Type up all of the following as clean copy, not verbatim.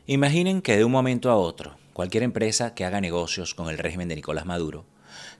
Imaginen que de un momento a otro, cualquier empresa que haga negocios con el régimen de Nicolás Maduro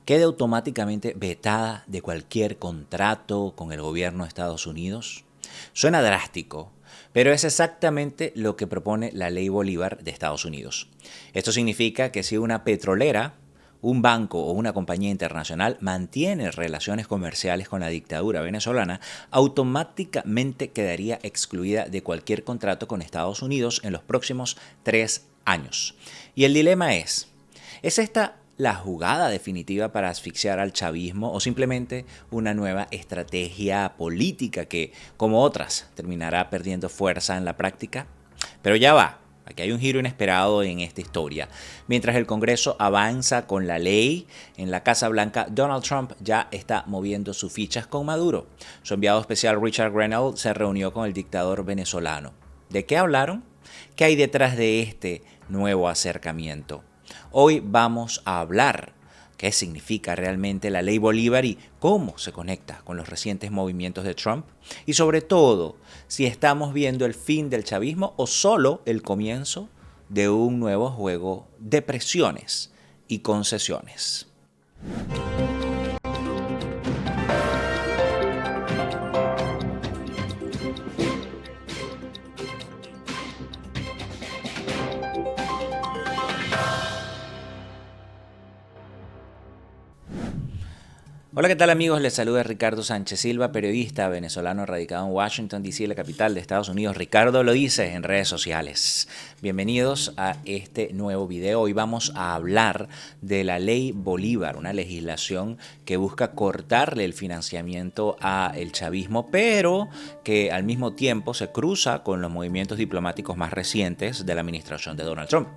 quede automáticamente vetada de cualquier contrato con el gobierno de Estados Unidos. Suena drástico, pero es exactamente lo que propone la Ley Bolívar de Estados Unidos. Esto significa que si una petrolera, un banco o una compañía internacional mantiene relaciones comerciales con la dictadura venezolana, automáticamente quedaría excluida de cualquier contrato con Estados Unidos en los próximos 3 años. Y el dilema ¿es esta la jugada definitiva para asfixiar al chavismo o simplemente una nueva estrategia política que, como otras, terminará perdiendo fuerza en la práctica? Pero ya va. Aquí hay un giro inesperado en esta historia. Mientras el Congreso avanza con la ley, en la Casa Blanca, Donald Trump ya está moviendo sus fichas con Maduro. Su enviado especial Richard Grenell se reunió con el dictador venezolano. ¿De qué hablaron? ¿Qué hay detrás de este nuevo acercamiento? Hoy vamos a hablar qué significa realmente la Ley Bolívar y cómo se conecta con los recientes movimientos de Trump. Y sobre todo, si estamos viendo el fin del chavismo o solo el comienzo de un nuevo juego de presiones y concesiones. Hola, ¿qué tal amigos? Les saluda Ricardo Sánchez Silva, periodista venezolano radicado en Washington, D.C., la capital de Estados Unidos. Ricardo lo dice en redes sociales. Bienvenidos a este nuevo video. Hoy vamos a hablar de la Ley Bolívar, una legislación que busca cortarle el financiamiento al chavismo, pero que al mismo tiempo se cruza con los movimientos diplomáticos más recientes de la administración de Donald Trump.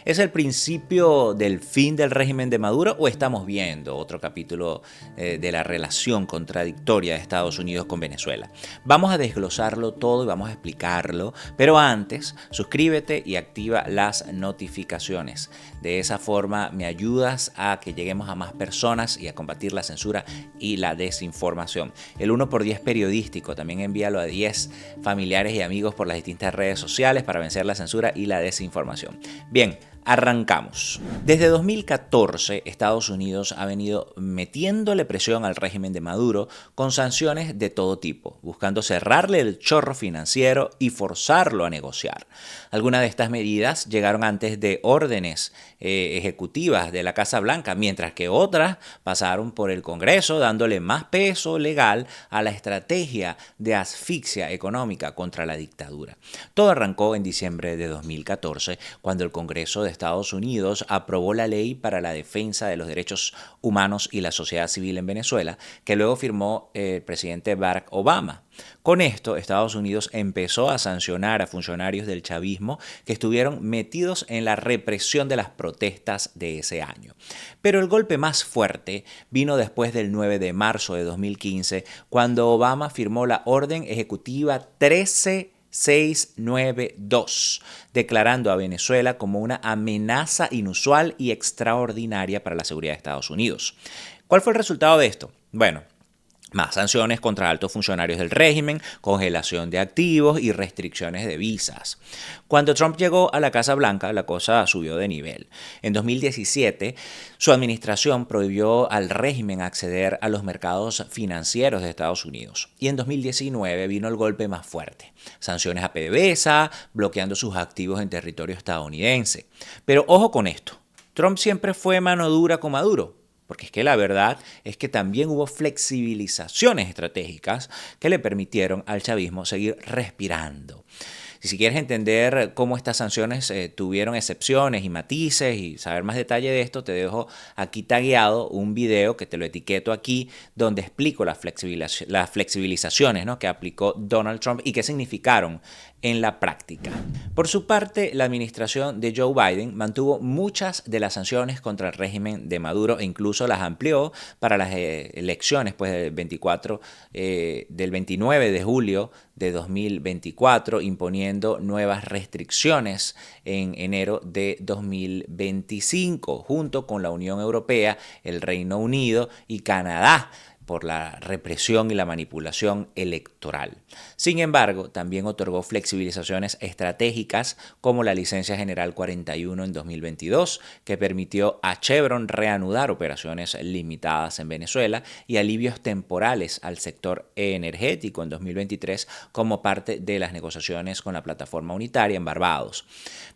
¿Es el principio del fin del régimen de Maduro o estamos viendo otro capítulo de la relación contradictoria de Estados Unidos con Venezuela? Vamos a desglosarlo todo y vamos a explicarlo, pero antes suscríbete y activa las notificaciones. De esa forma me ayudas a que lleguemos a más personas y a combatir la censura y la desinformación. El 1x10 periodístico también envíalo a 10 familiares y amigos por las distintas redes sociales para vencer la censura y la desinformación. Bien, arrancamos. Desde 2014, Estados Unidos ha venido metiéndole presión al régimen de Maduro con sanciones de todo tipo, buscando cerrarle el chorro financiero y forzarlo a negociar. Algunas de estas medidas llegaron antes de órdenes ejecutivas de la Casa Blanca, mientras que otras pasaron por el Congreso, dándole más peso legal a la estrategia de asfixia económica contra la dictadura. Todo arrancó en diciembre de 2014, cuando el Congreso de Estados Unidos aprobó la Ley para la Defensa de los Derechos Humanos y la Sociedad Civil en Venezuela, que luego firmó el presidente Barack Obama. Con esto, Estados Unidos empezó a sancionar a funcionarios del chavismo que estuvieron metidos en la represión de las protestas de ese año. Pero el golpe más fuerte vino después del 9 de marzo de 2015, cuando Obama firmó la Orden Ejecutiva 13692, declarando a Venezuela como una amenaza inusual y extraordinaria para la seguridad de Estados Unidos. ¿Cuál fue el resultado de esto? Bueno, más sanciones contra altos funcionarios del régimen, congelación de activos y restricciones de visas. Cuando Trump llegó a la Casa Blanca, la cosa subió de nivel. En 2017, su administración prohibió al régimen acceder a los mercados financieros de Estados Unidos. Y en 2019 vino el golpe más fuerte. Sanciones a PDVSA, bloqueando sus activos en territorio estadounidense. Pero ojo con esto, Trump siempre fue mano dura con Maduro. Porque es que la verdad es que también hubo flexibilizaciones estratégicas que le permitieron al chavismo seguir respirando. Y si quieres entender cómo estas sanciones tuvieron excepciones y matices y saber más detalle de esto, te dejo aquí tagueado un video que te lo etiqueto aquí, donde explico las flexibilizaciones, ¿no?, que aplicó Donald Trump y qué significaron en la práctica. Por su parte, la administración de Joe Biden mantuvo muchas de las sanciones contra el régimen de Maduro e incluso las amplió para las elecciones del 29 de julio de 2024, imponiendo nuevas restricciones en enero de 2025, junto con la Unión Europea, el Reino Unido y Canadá. por la represión y la manipulación electoral. Sin embargo, también otorgó flexibilizaciones estratégicas como la licencia general 41 en 2022, que permitió a Chevron reanudar operaciones limitadas en Venezuela, y alivios temporales al sector energético en 2023 como parte de las negociaciones con la plataforma unitaria en Barbados.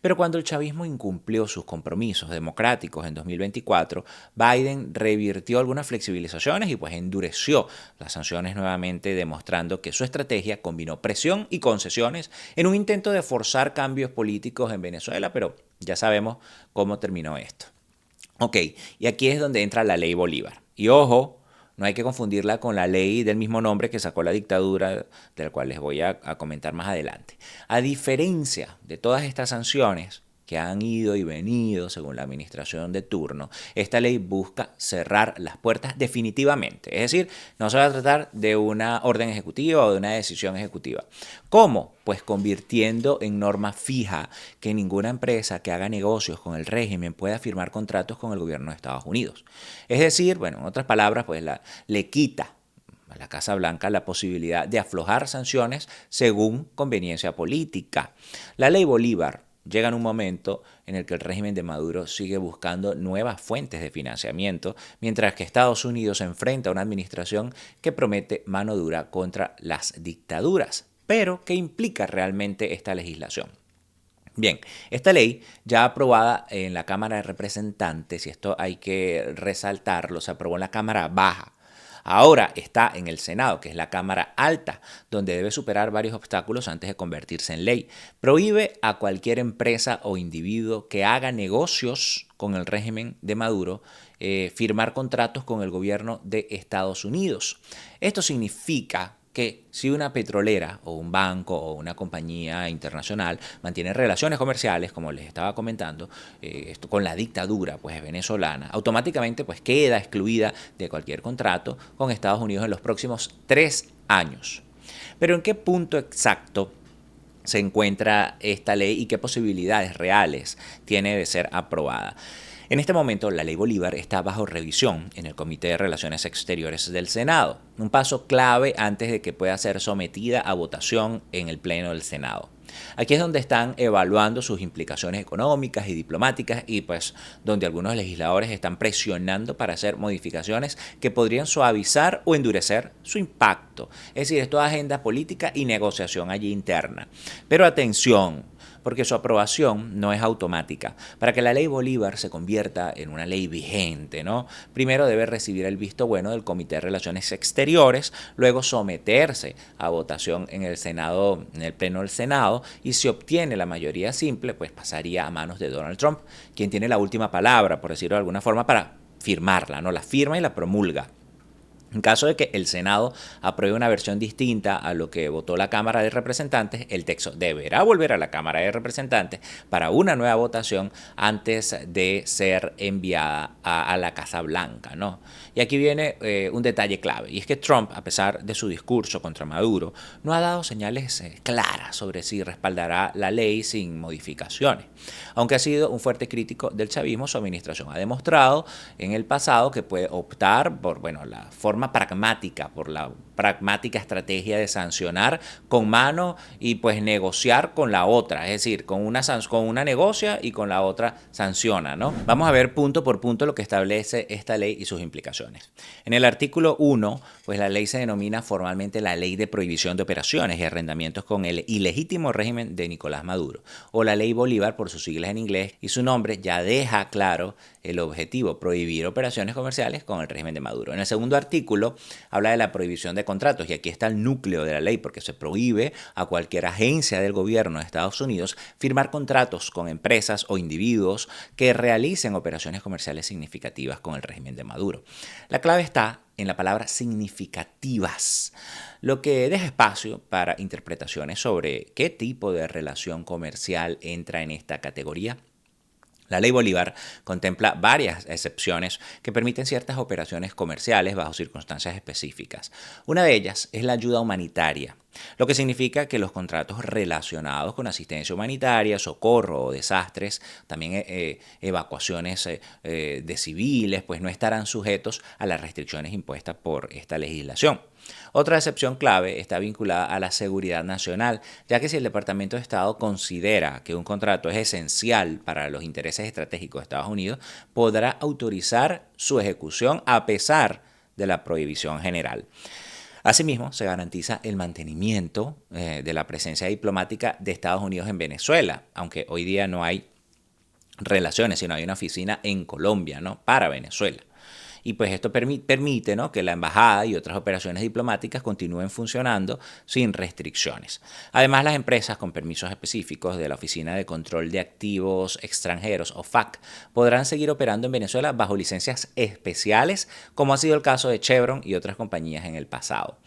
Pero cuando el chavismo incumplió sus compromisos democráticos en 2024, Biden revirtió algunas flexibilizaciones y pues endureció las sanciones nuevamente, demostrando que su estrategia combinó presión y concesiones en un intento de forzar cambios políticos en Venezuela, pero ya sabemos cómo terminó esto. Ok, y aquí es donde entra la ley Bolívar. Y ojo, no hay que confundirla con la ley del mismo nombre que sacó la dictadura, de la cual les voy a comentar más adelante. A diferencia de todas estas sanciones que han ido y venido según la administración de turno, esta ley busca cerrar las puertas definitivamente. Es decir, no se va a tratar de una orden ejecutiva o de una decisión ejecutiva. ¿Cómo? Pues convirtiendo en norma fija que ninguna empresa que haga negocios con el régimen pueda firmar contratos con el gobierno de Estados Unidos. Es decir, bueno, en otras palabras, pues le quita a la Casa Blanca la posibilidad de aflojar sanciones según conveniencia política. La ley Bolívar llega en un momento en el que el régimen de Maduro sigue buscando nuevas fuentes de financiamiento, mientras que Estados Unidos se enfrenta a una administración que promete mano dura contra las dictaduras. Pero, ¿qué implica realmente esta legislación? Bien, esta ley ya aprobada en la Cámara de Representantes, y esto hay que resaltarlo, se aprobó en la Cámara Baja. Ahora está en el Senado, que es la Cámara Alta, donde debe superar varios obstáculos antes de convertirse en ley. Prohíbe a cualquier empresa o individuo que haga negocios con el régimen de Maduro firmar contratos con el gobierno de Estados Unidos. Esto significa que si una petrolera o un banco o una compañía internacional mantiene relaciones comerciales, como les estaba comentando, esto con la dictadura pues venezolana, automáticamente pues queda excluida de cualquier contrato con Estados Unidos en los próximos 3 años. Pero ¿en qué punto exacto se encuentra esta ley y qué posibilidades reales tiene de ser aprobada? En este momento, la ley Bolívar está bajo revisión en el Comité de Relaciones Exteriores del Senado, un paso clave antes de que pueda ser sometida a votación en el Pleno del Senado. Aquí es donde están evaluando sus implicaciones económicas y diplomáticas y pues donde algunos legisladores están presionando para hacer modificaciones que podrían suavizar o endurecer su impacto. Es decir, esto es agenda política y negociación allí interna. Pero atención, porque su aprobación no es automática. Para que la ley Bolívar se convierta en una ley vigente, ¿no? Primero debe recibir el visto bueno del Comité de Relaciones Exteriores, luego someterse a votación en el Senado, en el Pleno del Senado, y si obtiene la mayoría simple, pues pasaría a manos de Donald Trump, quien tiene la última palabra, por decirlo de alguna forma, para firmarla, ¿no? La firma y la promulga. En caso de que el Senado apruebe una versión distinta a lo que votó la Cámara de Representantes, el texto deberá volver a la Cámara de Representantes para una nueva votación antes de ser enviada a la Casa Blanca, ¿no? Y aquí viene un detalle clave, y es que Trump, a pesar de su discurso contra Maduro, no ha dado señales claras sobre si respaldará la ley sin modificaciones. Aunque ha sido un fuerte crítico del chavismo, su administración ha demostrado en el pasado que puede optar por, bueno, la forma pragmática, por la pragmática estrategia de sancionar con mano y pues negociar con la otra, es decir, con una negocia y con la otra sanciona, ¿no? Vamos a ver punto por punto lo que establece esta ley y sus implicaciones. En el artículo 1, pues la ley se denomina formalmente la Ley de Prohibición de Operaciones y Arrendamientos con el Ilegítimo Régimen de Nicolás Maduro, o la Ley Bolívar por sus siglas en inglés, y su nombre ya deja claro el objetivo: prohibir operaciones comerciales con el régimen de Maduro. En el segundo artículo habla de la prohibición de contratos, y aquí está el núcleo de la ley, porque se prohíbe a cualquier agencia del gobierno de Estados Unidos firmar contratos con empresas o individuos que realicen operaciones comerciales significativas con el régimen de Maduro. La clave está en la palabra significativas, lo que deja espacio para interpretaciones sobre qué tipo de relación comercial entra en esta categoría. La ley Bolívar contempla varias excepciones que permiten ciertas operaciones comerciales bajo circunstancias específicas. Una de ellas es la ayuda humanitaria. lo que significa que los contratos relacionados con asistencia humanitaria, socorro o desastres, también evacuaciones de civiles, pues no estarán sujetos a las restricciones impuestas por esta legislación. Otra excepción clave está vinculada a la seguridad nacional, ya que si el Departamento de Estado considera que un contrato es esencial para los intereses estratégicos de Estados Unidos, podrá autorizar su ejecución a pesar de la prohibición general. Asimismo, se garantiza el mantenimiento de la presencia diplomática de Estados Unidos en Venezuela, aunque hoy día no hay relaciones, sino hay una oficina en Colombia, ¿no?, para Venezuela. Y pues esto permite, ¿no?, que la embajada y otras operaciones diplomáticas continúen funcionando sin restricciones. Además, las empresas con permisos específicos de la Oficina de Control de Activos Extranjeros, OFAC, podrán seguir operando en Venezuela bajo licencias especiales, como ha sido el caso de Chevron y otras compañías en el pasado.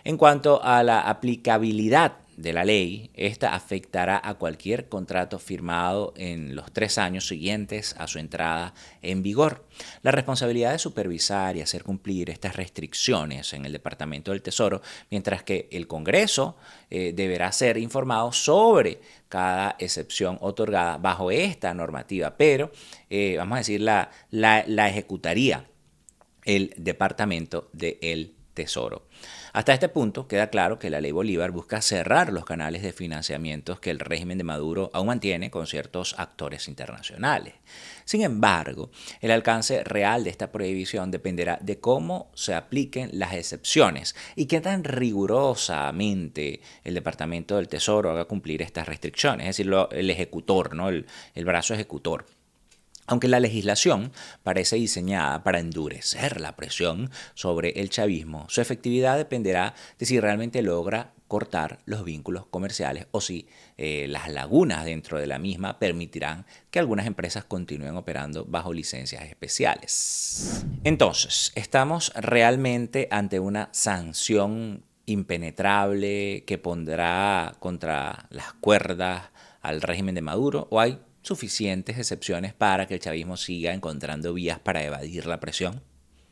En cuanto a la aplicabilidad de la ley, esta afectará a cualquier contrato firmado en los 3 años siguientes a su entrada en vigor. La responsabilidad de supervisar y hacer cumplir estas restricciones en el Departamento del Tesoro, mientras que el Congreso deberá ser informado sobre cada excepción otorgada bajo esta normativa, pero vamos a decir la ejecutaría el Departamento del Tesoro. Hasta este punto queda claro que la ley Bolívar busca cerrar los canales de financiamientos que el régimen de Maduro aún mantiene con ciertos actores internacionales. Sin embargo, el alcance real de esta prohibición dependerá de cómo se apliquen las excepciones y qué tan rigurosamente el Departamento del Tesoro haga cumplir estas restricciones, es decir, el ejecutor, ¿no?, el brazo ejecutor. Aunque la legislación parece diseñada para endurecer la presión sobre el chavismo, su efectividad dependerá de si realmente logra cortar los vínculos comerciales o si las lagunas dentro de la misma permitirán que algunas empresas continúen operando bajo licencias especiales. Entonces, ¿estamos realmente ante una sanción impenetrable que pondrá contra las cuerdas al régimen de Maduro, o hay suficientes excepciones para que el chavismo siga encontrando vías para evadir la presión?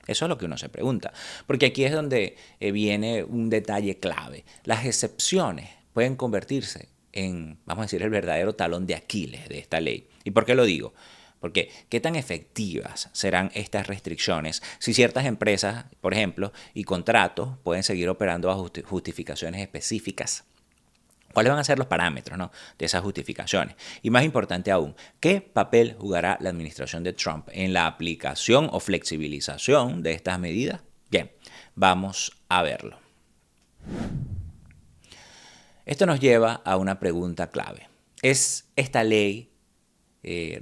Eso es lo que uno se pregunta, porque aquí es donde viene un detalle clave. Las excepciones pueden convertirse en, vamos a decir, el verdadero talón de Aquiles de esta ley. ¿Y por qué lo digo? Porque ¿qué tan efectivas serán estas restricciones si ciertas empresas, por ejemplo, y contratos pueden seguir operando bajo justificaciones específicas? ¿Cuáles van a ser los parámetros, ¿no?, de esas justificaciones? Y más importante aún, ¿qué papel jugará la administración de Trump en la aplicación o flexibilización de estas medidas? Bien, vamos a verlo. Esto nos lleva a una pregunta clave. ¿Es esta ley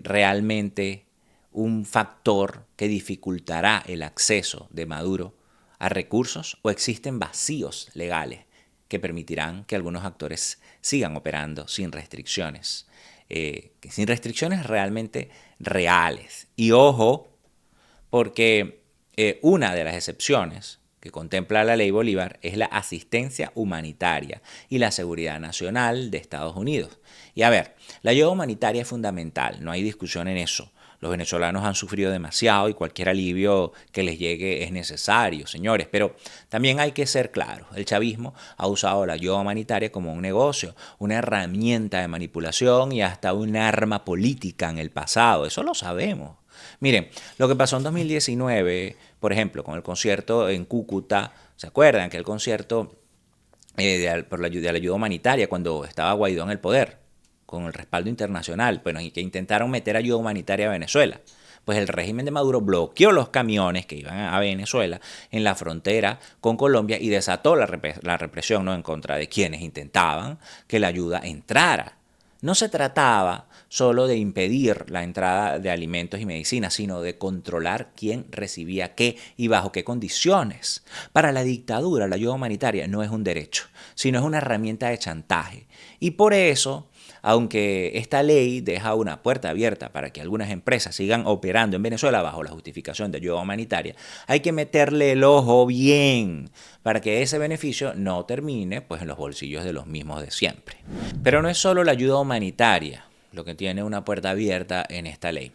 realmente un factor que dificultará el acceso de Maduro a recursos, o existen vacíos legales que permitirán que algunos actores sigan operando sin restricciones? Sin restricciones realmente reales. Y ojo, porque una de las excepciones que contempla la ley Bolívar es la asistencia humanitaria y la seguridad nacional de Estados Unidos. Y a ver, la ayuda humanitaria es fundamental, no hay discusión en eso. Los venezolanos han sufrido demasiado y cualquier alivio que les llegue es necesario, señores. Pero también hay que ser claros. El chavismo ha usado la ayuda humanitaria como un negocio, una herramienta de manipulación y hasta un arma política en el pasado. Eso lo sabemos. Miren, lo que pasó en 2019, por ejemplo, con el concierto en Cúcuta, ¿se acuerdan? Que el concierto de la ayuda humanitaria cuando estaba Guaidó en el poder, con el respaldo internacional, bueno, y que intentaron meter ayuda humanitaria a Venezuela. Pues el régimen de Maduro bloqueó los camiones que iban a Venezuela en la frontera con Colombia y desató la represión, ¿no?, en contra de quienes intentaban que la ayuda entrara. No se trataba solo de impedir la entrada de alimentos y medicinas, sino de controlar quién recibía qué y bajo qué condiciones. Para la dictadura, la ayuda humanitaria no es un derecho, sino es una herramienta de chantaje. Y por eso, aunque esta ley deja una puerta abierta para que algunas empresas sigan operando en Venezuela bajo la justificación de ayuda humanitaria, hay que meterle el ojo bien para que ese beneficio no termine pues en los bolsillos de los mismos de siempre. Pero no es solo la ayuda humanitaria lo que tiene una puerta abierta en esta ley.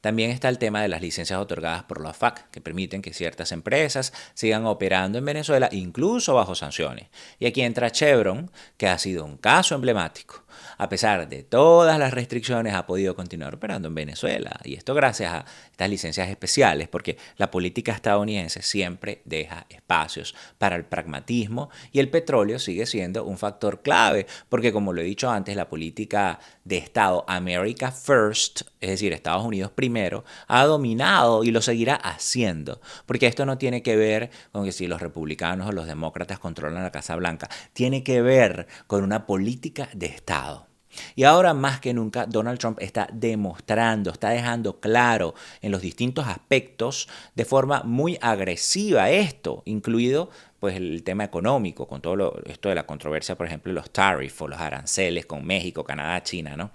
También está el tema de las licencias otorgadas por la OFAC, que permiten que ciertas empresas sigan operando en Venezuela, incluso bajo sanciones. Y aquí entra Chevron, que ha sido un caso emblemático. A pesar de todas las restricciones, ha podido continuar operando en Venezuela. Y esto gracias a estas licencias especiales, porque la política estadounidense siempre deja espacios para el pragmatismo y el petróleo sigue siendo un factor clave, porque como lo he dicho antes, la política de Estado America First, es decir, Estados Unidos primero, ha dominado y lo seguirá haciendo, porque esto no tiene que ver con que si los republicanos o los demócratas controlan la Casa Blanca, tiene que ver con una política de Estado. Y ahora más que nunca Donald Trump está demostrando, está dejando claro en los distintos aspectos de forma muy agresiva esto, incluido pues el tema económico, con todo esto de la controversia, por ejemplo, los tariffs o los aranceles con México, Canadá, China, ¿no?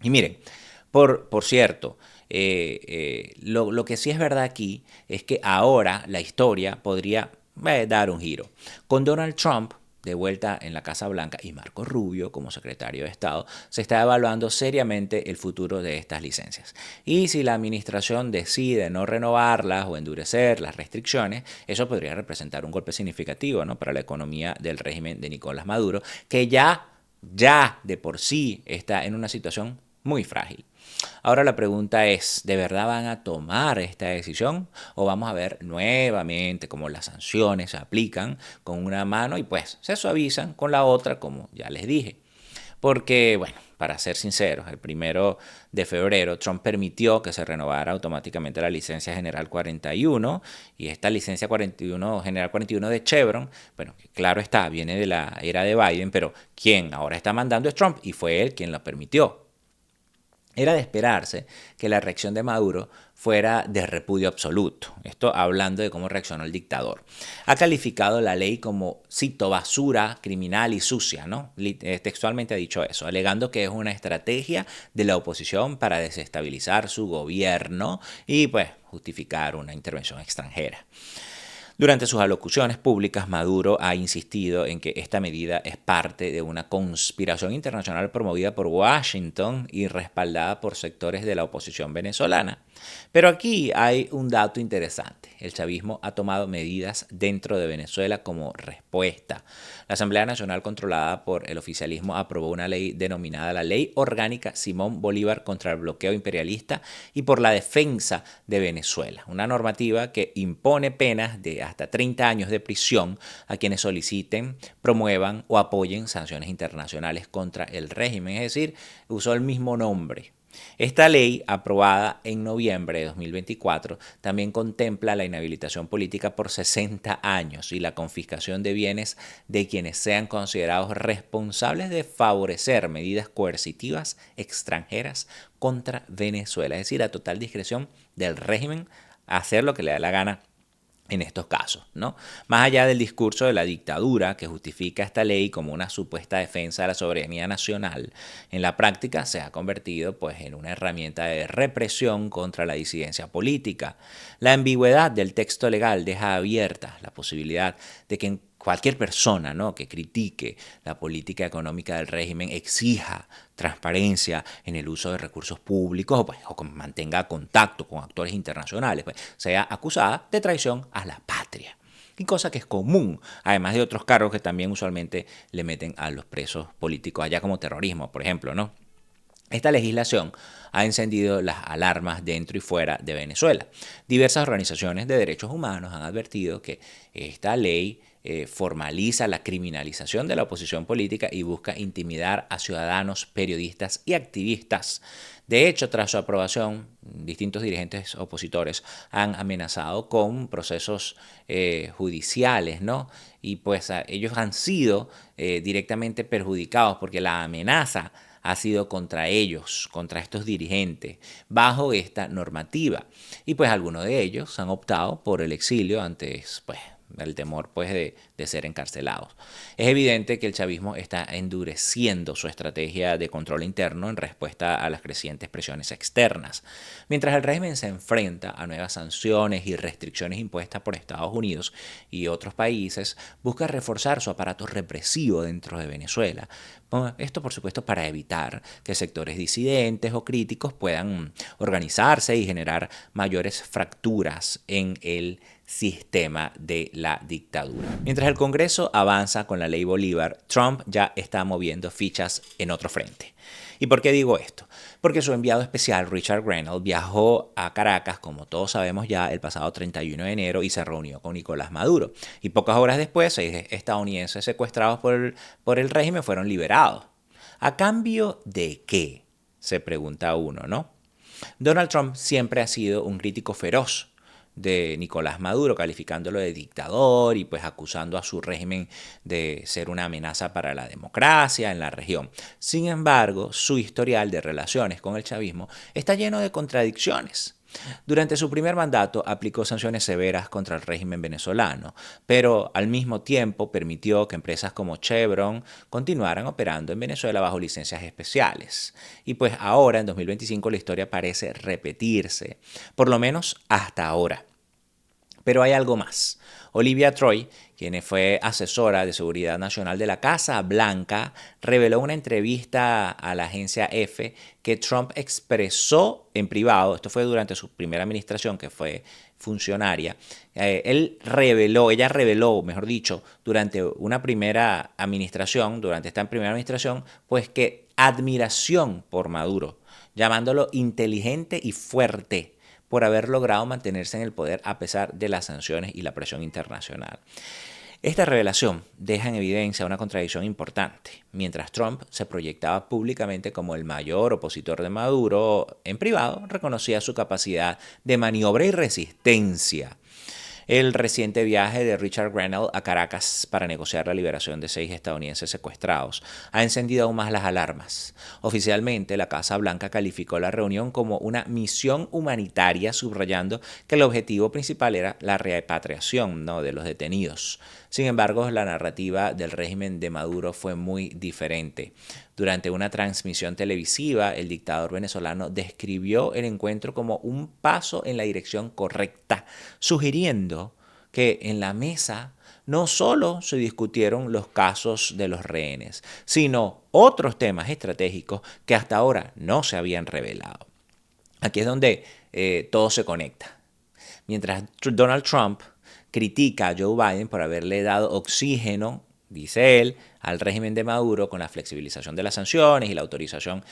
Y miren, por cierto, lo que sí es verdad aquí es que ahora la historia podría dar un giro. Con Donald Trump de vuelta en la Casa Blanca y Marco Rubio como secretario de Estado, se está evaluando seriamente el futuro de estas licencias. Y si la administración decide no renovarlas o endurecer las restricciones, eso podría representar un golpe significativo, ¿no?, para la economía del régimen de Nicolás Maduro, que ya de por sí está en una situación muy frágil. Ahora la pregunta es, ¿de verdad van a tomar esta decisión? ¿O vamos a ver nuevamente cómo las sanciones se aplican con una mano y pues se suavizan con la otra, como ya les dije? Porque, bueno, para ser sinceros, el 1 de febrero Trump permitió que se renovara automáticamente la licencia General 41 y esta licencia 41, General 41 de Chevron, bueno, claro está, viene de la era de Biden, pero quien ahora está mandando es Trump y fue él quien lo permitió. Era de esperarse que la reacción de Maduro fuera de repudio absoluto. Esto hablando de cómo reaccionó el dictador. Ha calificado la ley como, cito, basura, criminal y sucia, ¿no? Textualmente ha dicho eso, alegando que es una estrategia de la oposición para desestabilizar su gobierno y, pues, justificar una intervención extranjera. Durante sus alocuciones públicas, Maduro ha insistido en que esta medida es parte de una conspiración internacional promovida por Washington y respaldada por sectores de la oposición venezolana. Pero aquí hay un dato interesante. El chavismo ha tomado medidas dentro de Venezuela como respuesta. La Asamblea Nacional, controlada por el oficialismo, aprobó una ley denominada la Ley Orgánica Simón Bolívar contra el bloqueo imperialista y por la defensa de Venezuela, una normativa que impone penas de hasta 30 años de prisión a quienes soliciten, promuevan o apoyen sanciones internacionales contra el régimen, es decir, usó el mismo nombre. Esta ley, aprobada en noviembre de 2024, también contempla la inhabilitación política por 60 años y la confiscación de bienes de quienes sean considerados responsables de favorecer medidas coercitivas extranjeras contra Venezuela, es decir, a total discreción del régimen hacer lo que le da la gana en estos casos, ¿no? Más allá del discurso de la dictadura que justifica esta ley como una supuesta defensa de la soberanía nacional, en la práctica se ha convertido pues en una herramienta de represión contra la disidencia política. La ambigüedad del texto legal deja abierta la posibilidad de que cualquier persona, ¿no?, que critique la política económica del régimen exija transparencia en el uso de recursos públicos o que mantenga contacto con actores internacionales, pues, sea acusada de traición a la patria. Y cosa que es común, además de otros cargos que también usualmente le meten a los presos políticos allá, como terrorismo, por ejemplo, ¿no? Esta legislación ha encendido las alarmas dentro y fuera de Venezuela. Diversas organizaciones de derechos humanos han advertido que esta ley formaliza la criminalización de la oposición política y busca intimidar a ciudadanos, periodistas y activistas. De hecho, tras su aprobación, distintos dirigentes opositores han amenazado con procesos judiciales, ¿no? Y pues ellos han sido directamente perjudicados porque la amenaza ha sido contra ellos, contra estos dirigentes, bajo esta normativa. Y pues algunos de ellos han optado por el exilio antes, pues, el temor pues de ser encarcelados. Es evidente que el chavismo está endureciendo su estrategia de control interno en respuesta a las crecientes presiones externas. Mientras el régimen se enfrenta a nuevas sanciones y restricciones impuestas por Estados Unidos y otros países, busca reforzar su aparato represivo dentro de Venezuela. Esto, por supuesto, para evitar que sectores disidentes o críticos puedan organizarse y generar mayores fracturas en el sistema de la dictadura. Mientras el Congreso avanza con la ley Bolívar, Trump ya está moviendo fichas en otro frente. ¿Y por qué digo esto? Porque su enviado especial, Richard Grenell, viajó a Caracas, como todos sabemos ya, el pasado 31 de enero y se reunió con Nicolás Maduro. Y pocas horas después, 6 estadounidenses secuestrados por el régimen fueron liberados. ¿A cambio de qué? Se pregunta uno, ¿no? Donald Trump siempre ha sido un crítico feroz de Nicolás Maduro, calificándolo de dictador y pues acusando a su régimen de ser una amenaza para la democracia en la región. Sin embargo, su historial de relaciones con el chavismo está lleno de contradicciones. Durante su primer mandato aplicó sanciones severas contra el régimen venezolano, pero al mismo tiempo permitió que empresas como Chevron continuaran operando en Venezuela bajo licencias especiales. Y pues ahora, en 2025, la historia parece repetirse, por lo menos hasta ahora. Pero hay algo más. Olivia Troy, quien fue asesora de seguridad nacional de la Casa Blanca, reveló en una entrevista a la agencia EFE que Trump expresó en privado, esto fue durante su primera administración, que fue funcionaria, ella reveló, mejor dicho, durante una primera administración, durante esta primera administración, pues que admiración por Maduro, llamándolo inteligente y fuerte, por haber logrado mantenerse en el poder a pesar de las sanciones y la presión internacional. Esta revelación deja en evidencia una contradicción importante. Mientras Trump se proyectaba públicamente como el mayor opositor de Maduro, en privado reconocía su capacidad de maniobra y resistencia. El reciente viaje de Richard Grenell a Caracas para negociar la liberación de 6 estadounidenses secuestrados ha encendido aún más las alarmas. Oficialmente, la Casa Blanca calificó la reunión como una misión humanitaria, subrayando que el objetivo principal era la repatriación, ¿no?, de los detenidos. Sin embargo, la narrativa del régimen de Maduro fue muy diferente. Durante una transmisión televisiva, el dictador venezolano describió el encuentro como un paso en la dirección correcta, sugiriendo que en la mesa no solo se discutieron los casos de los rehenes, sino otros temas estratégicos que hasta ahora no se habían revelado. Aquí es donde todo se conecta. Mientras Donald Trump critica a Joe Biden por haberle dado oxígeno, dice él, al régimen de Maduro con la flexibilización de las sanciones y la autorización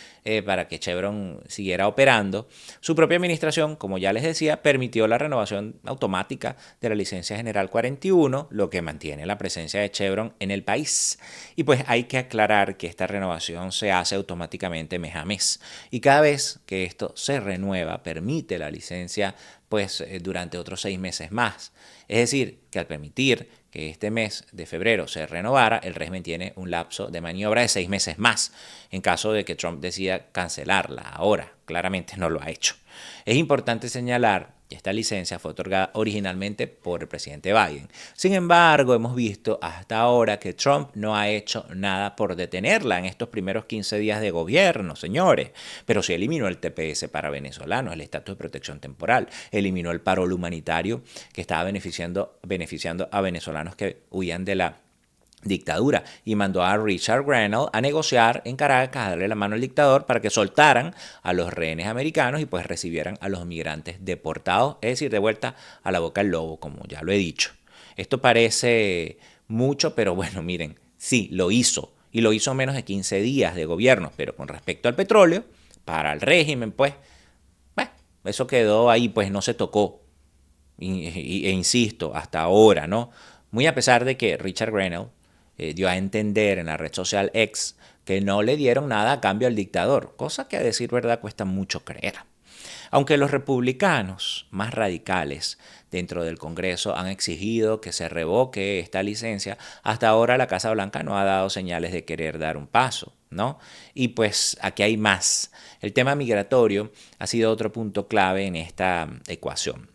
para que Chevron siguiera operando, su propia administración, como ya les decía, permitió la renovación automática de la licencia general 41, lo que mantiene la presencia de Chevron en el país. Y pues hay que aclarar que esta renovación se hace automáticamente mes a mes. Y cada vez que esto se renueva, permite la licencia pues durante otros 6 meses más. Es decir, que al permitir que este mes de febrero se renovara, el régimen tiene un lapso de maniobra de 6 meses más, en caso de que Trump decida cancelarla ahora. Claramente no lo ha hecho. Es importante señalar que esta licencia fue otorgada originalmente por el presidente Biden. Sin embargo, hemos visto hasta ahora que Trump no ha hecho nada por detenerla en estos primeros 15 días de gobierno, señores. Pero sí eliminó el TPS para venezolanos, el estatus de protección temporal, eliminó el paro humanitario que estaba beneficiando a venezolanos que huían de la dictadura y mandó a Richard Grenell a negociar en Caracas, a darle la mano al dictador para que soltaran a los rehenes americanos y pues recibieran a los migrantes deportados, es decir, de vuelta a la boca del lobo, como ya lo he dicho. Esto parece mucho, pero bueno, miren, sí, lo hizo, y lo hizo en menos de 15 días de gobierno, pero con respecto al petróleo, para el régimen, pues, bueno, eso quedó ahí, pues no se tocó, e insisto, hasta ahora, ¿no? Muy a pesar de que Richard Grenell dio a entender en la red social X que no le dieron nada a cambio al dictador, cosa que a decir verdad cuesta mucho creer. Aunque los republicanos más radicales dentro del Congreso han exigido que se revoque esta licencia, hasta ahora la Casa Blanca no ha dado señales de querer dar un paso, ¿no? Y pues aquí hay más. El tema migratorio ha sido otro punto clave en esta ecuación.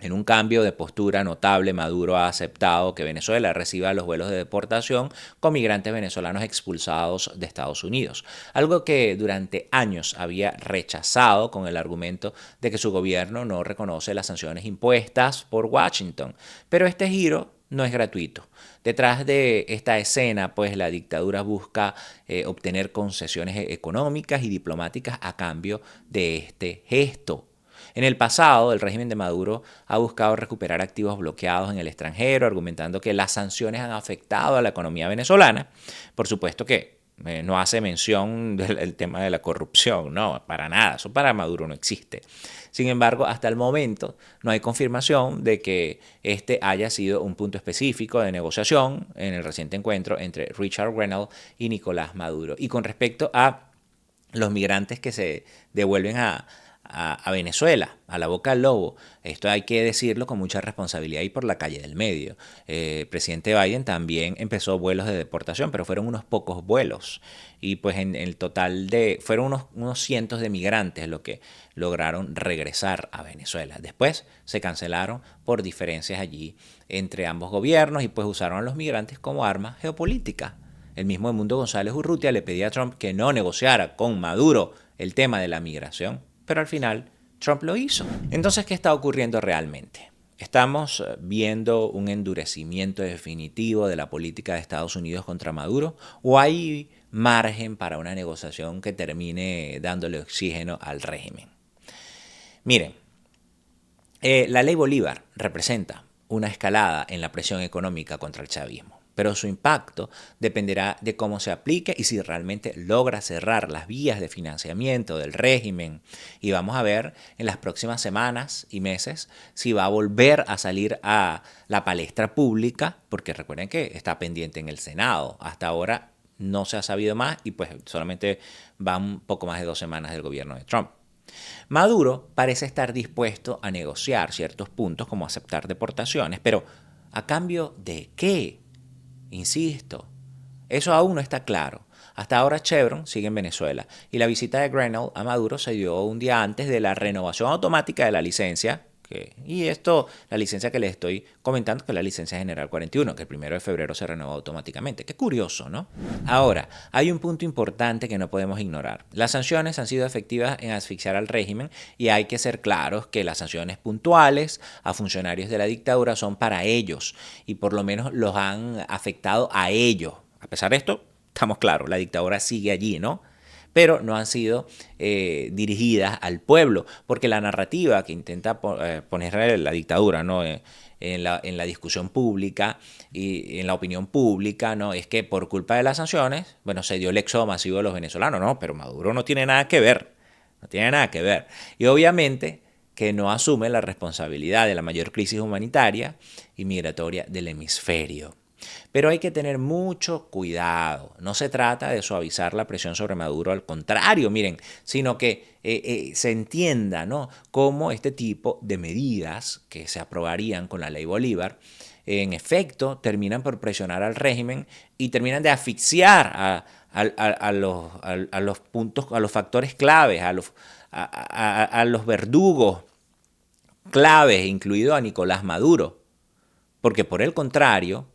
En un cambio de postura notable, Maduro ha aceptado que Venezuela reciba los vuelos de deportación con migrantes venezolanos expulsados de Estados Unidos, algo que durante años había rechazado con el argumento de que su gobierno no reconoce las sanciones impuestas por Washington. Pero este giro no es gratuito. Detrás de esta escena, pues la dictadura busca obtener concesiones económicas y diplomáticas a cambio de este gesto. En el pasado, el régimen de Maduro ha buscado recuperar activos bloqueados en el extranjero, argumentando que las sanciones han afectado a la economía venezolana. Por supuesto que no hace mención del tema de la corrupción, no, para nada, eso para Maduro no existe. Sin embargo, hasta el momento no hay confirmación de que este haya sido un punto específico de negociación en el reciente encuentro entre Richard Grenell y Nicolás Maduro. Y con respecto a los migrantes que se devuelven a Venezuela, a la boca del lobo. Esto hay que decirlo con mucha responsabilidad y por la calle del medio. El presidente Biden también empezó vuelos de deportación, pero fueron unos pocos vuelos. Y pues en el total fueron unos cientos de migrantes los que lograron regresar a Venezuela. Después se cancelaron por diferencias allí entre ambos gobiernos y pues usaron a los migrantes como arma geopolítica. El mismo Edmundo González Urrutia le pedía a Trump que no negociara con Maduro el tema de la migración, pero al final Trump lo hizo. Entonces, ¿qué está ocurriendo realmente? ¿Estamos viendo un endurecimiento definitivo de la política de Estados Unidos contra Maduro? ¿O hay margen para una negociación que termine dándole oxígeno al régimen? Miren, la ley Bolívar representa una escalada en la presión económica contra el chavismo, pero su impacto dependerá de cómo se aplique y si realmente logra cerrar las vías de financiamiento del régimen. Y vamos a ver en las próximas semanas y meses si va a volver a salir a la palestra pública, porque recuerden que está pendiente en el Senado. Hasta ahora no se ha sabido más y pues solamente van un poco más de 2 semanas del gobierno de Trump. Maduro parece estar dispuesto a negociar ciertos puntos como aceptar deportaciones, pero ¿a cambio de qué? Insisto, eso aún no está claro. Hasta ahora Chevron sigue en Venezuela y la visita de Grenell a Maduro se dio un día antes de la renovación automática de la licencia. La licencia que les estoy comentando, que es la licencia general 41, que el 1 de febrero se renovó automáticamente. Qué curioso, ¿no? Ahora, hay un punto importante que no podemos ignorar. Las sanciones han sido efectivas en asfixiar al régimen y hay que ser claros que las sanciones puntuales a funcionarios de la dictadura son para ellos y por lo menos los han afectado a ellos. A pesar de esto, estamos claros, la dictadura sigue allí, ¿no? Pero no han sido dirigidas al pueblo, porque la narrativa que intenta poner la dictadura, ¿no? En la discusión pública y en la opinión pública, ¿no? Es que por culpa de las sanciones, bueno, se dio el éxodo masivo de los venezolanos, ¿no? Pero Maduro no tiene nada que ver, no tiene nada que ver. Y obviamente que no asume la responsabilidad de la mayor crisis humanitaria y migratoria del hemisferio. Pero hay que tener mucho cuidado. No se trata de suavizar la presión sobre Maduro, al contrario, miren, sino que se entienda, ¿no?, cómo este tipo de medidas que se aprobarían con la ley Bolívar, en efecto, terminan por presionar al régimen y terminan de asfixiar a los puntos, a los factores claves, a los verdugos claves, incluido a Nicolás Maduro. Porque por el contrario,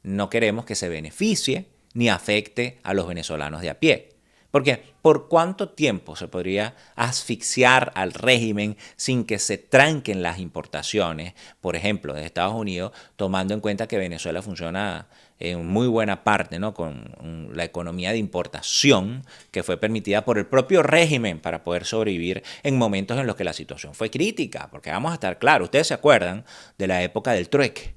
no queremos que se beneficie ni afecte a los venezolanos de a pie. Porque ¿por cuánto tiempo se podría asfixiar al régimen sin que se tranquen las importaciones, por ejemplo, de Estados Unidos, tomando en cuenta que Venezuela funciona en muy buena parte, ¿no?, con la economía de importación que fue permitida por el propio régimen para poder sobrevivir en momentos en los que la situación fue crítica? Porque vamos a estar claros, ustedes se acuerdan de la época del trueque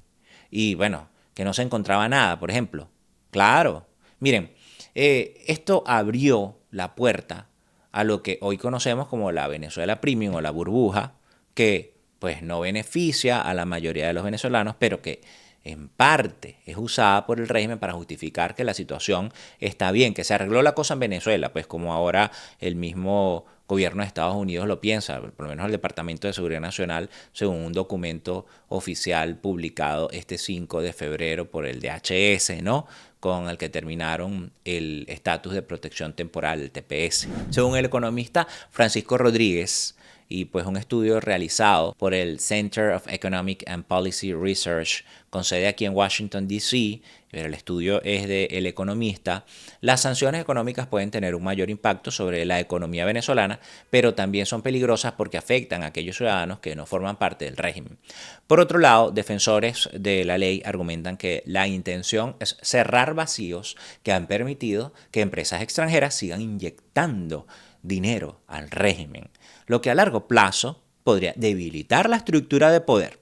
y bueno, que no se encontraba nada, por ejemplo. Claro, miren, esto abrió la puerta a lo que hoy conocemos como la Venezuela Premium o la burbuja, que pues no beneficia a la mayoría de los venezolanos, pero que en parte es usada por el régimen para justificar que la situación está bien, que se arregló la cosa en Venezuela, pues como ahora el mismo gobierno de Estados Unidos lo piensa, por lo menos el Departamento de Seguridad Nacional, según un documento oficial publicado este 5 de febrero por el DHS, ¿no?, con el que terminaron el estatus de protección temporal, el TPS. Según el economista Francisco Rodríguez, y pues un estudio realizado por el Center of Economic and Policy Research con sede aquí en Washington, D.C., pero el estudio es de El Economista, las sanciones económicas pueden tener un mayor impacto sobre la economía venezolana, pero también son peligrosas porque afectan a aquellos ciudadanos que no forman parte del régimen. Por otro lado, defensores de la ley argumentan que la intención es cerrar vacíos que han permitido que empresas extranjeras sigan inyectando dinero al régimen, lo que a largo plazo podría debilitar la estructura de poder.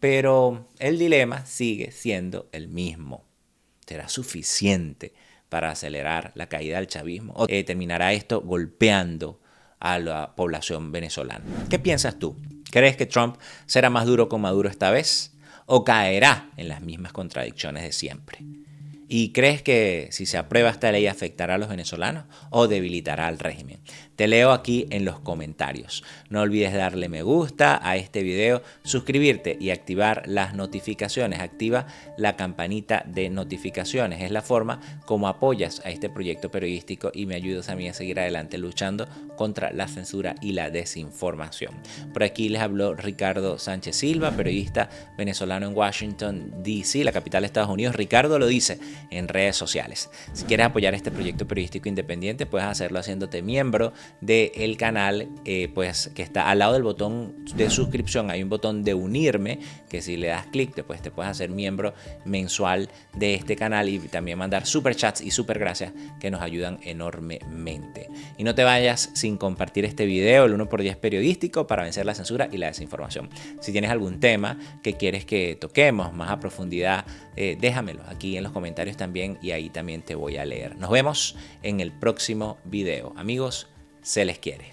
Pero el dilema sigue siendo el mismo. ¿Será suficiente para acelerar la caída del chavismo? ¿O terminará esto golpeando a la población venezolana? ¿Qué piensas tú? ¿Crees que Trump será más duro con Maduro esta vez? ¿O caerá en las mismas contradicciones de siempre? ¿Y crees que si se aprueba esta ley afectará a los venezolanos o debilitará al régimen? Te leo aquí en los comentarios. No olvides darle me gusta a este video, suscribirte y activar las notificaciones. Activa la campanita de notificaciones. Es la forma como apoyas a este proyecto periodístico y me ayudas a mí a seguir adelante luchando contra la censura y la desinformación. Por aquí les habló Ricardo Sánchez Silva, periodista venezolano en Washington, D.C., la capital de Estados Unidos. Ricardo lo dice en redes sociales. Si quieres apoyar este proyecto periodístico independiente, puedes hacerlo haciéndote miembro del canal, pues que está al lado del botón de suscripción. Hay un botón de unirme que si le das clic pues te puedes hacer miembro mensual de este canal y también mandar super chats y super gracias que nos ayudan enormemente. Y no te vayas sin compartir este video, el 1x10 periodístico para vencer la censura y la desinformación. Si tienes algún tema que quieres que toquemos más a profundidad, déjamelo aquí en los comentarios también y ahí también te voy a leer. Nos vemos en el próximo video. Amigos, se les quiere.